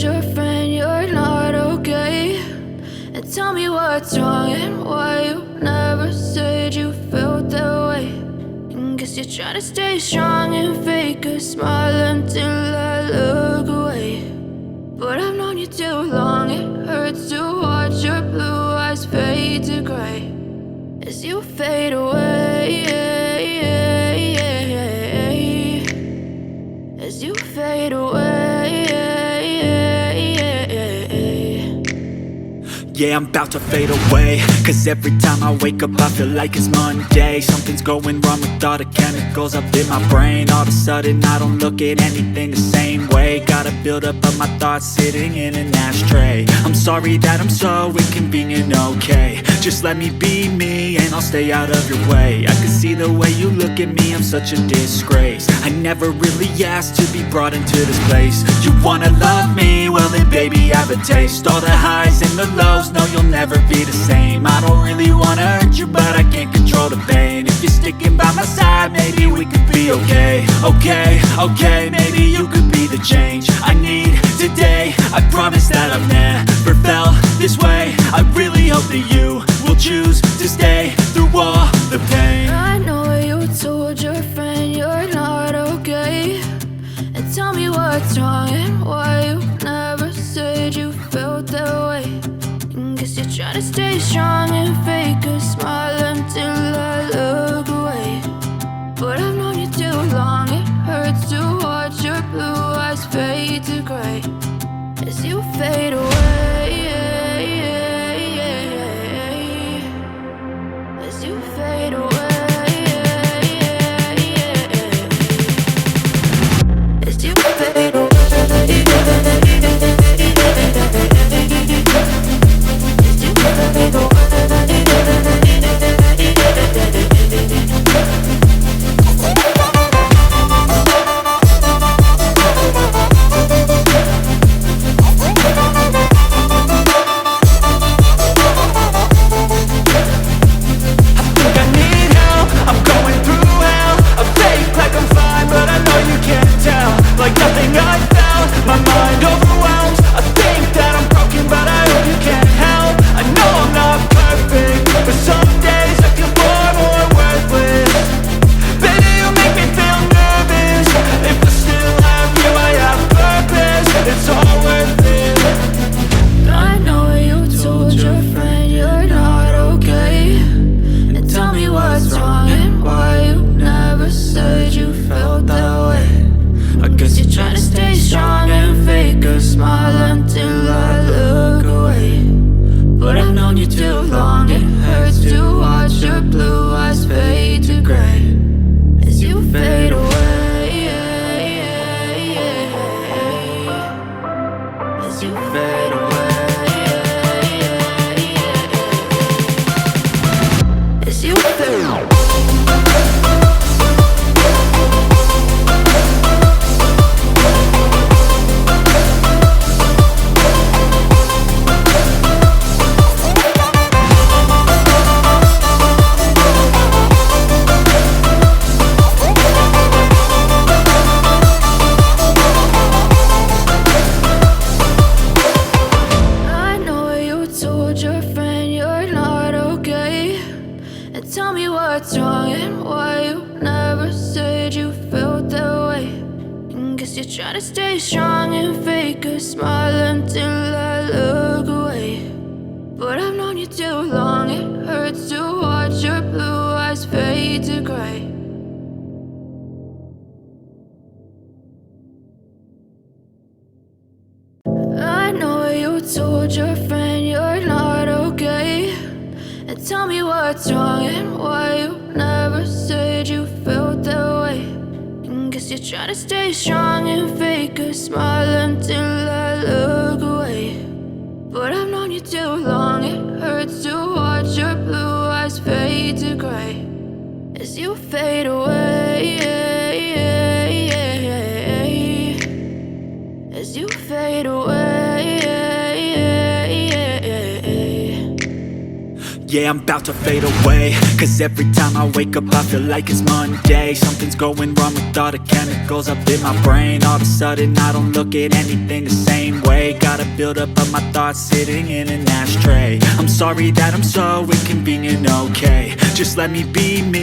told your friend you're not okay? And tell me what's wrong and why you never said you felt that way. And guess you're trying to stay strong and fake a smile until I look away. But I've known you too long, it hurts to watch your blue eyes fade to gray as you fade away, as you fade away. Yeah, I'm about to fade away, cause every time I wake up I feel like it's Monday. Something's going wrong with all the chemicals up in my brain. All of a sudden I don't look at anything the same way. Gotta build up of my thoughts sitting in an ashtray. I'm sorry that I'm so inconvenient, okay? Just let me be me and I'll stay out of your way. I can see the way you look at me, I'm such a disgrace. I never really asked to be brought into this place. You wanna love me? Well then baby have a taste. All the highs and the lows, no you'll never be the same. I don't really wanna hurt you but I can't control the pain. If you're sticking by my side, maybe we could be okay. Okay, maybe you could be the change I need today. I promise that I've never felt this way. I really hope that you will choose to stay through all the pain. I know you told your friend you're not okay. And tell me what's wrong and why you never said you felt that way. And guess you're trying to stay strong and fake a smile until I look away. But I've known you too long, it hurts to watch your blue eyes fade to gray as you fade away, as you fade away. As you fade away. Told your friend you're not okay. And tell me what's wrong and why you never said you felt that way. And guess you're trying to stay strong and fake a smile until I look away. But I've known you too long, it hurts to watch your blue eyes fade to gray as you fade away, as you fade away. Yeah, I'm about to fade away, cause every time I wake up I feel like it's Monday. Something's going wrong with all the chemicals up in my brain. All of a sudden I don't look at anything the same way. Got a buildup of my thoughts sitting in an ashtray. I'm sorry that I'm so inconvenient, okay? Just let me be me.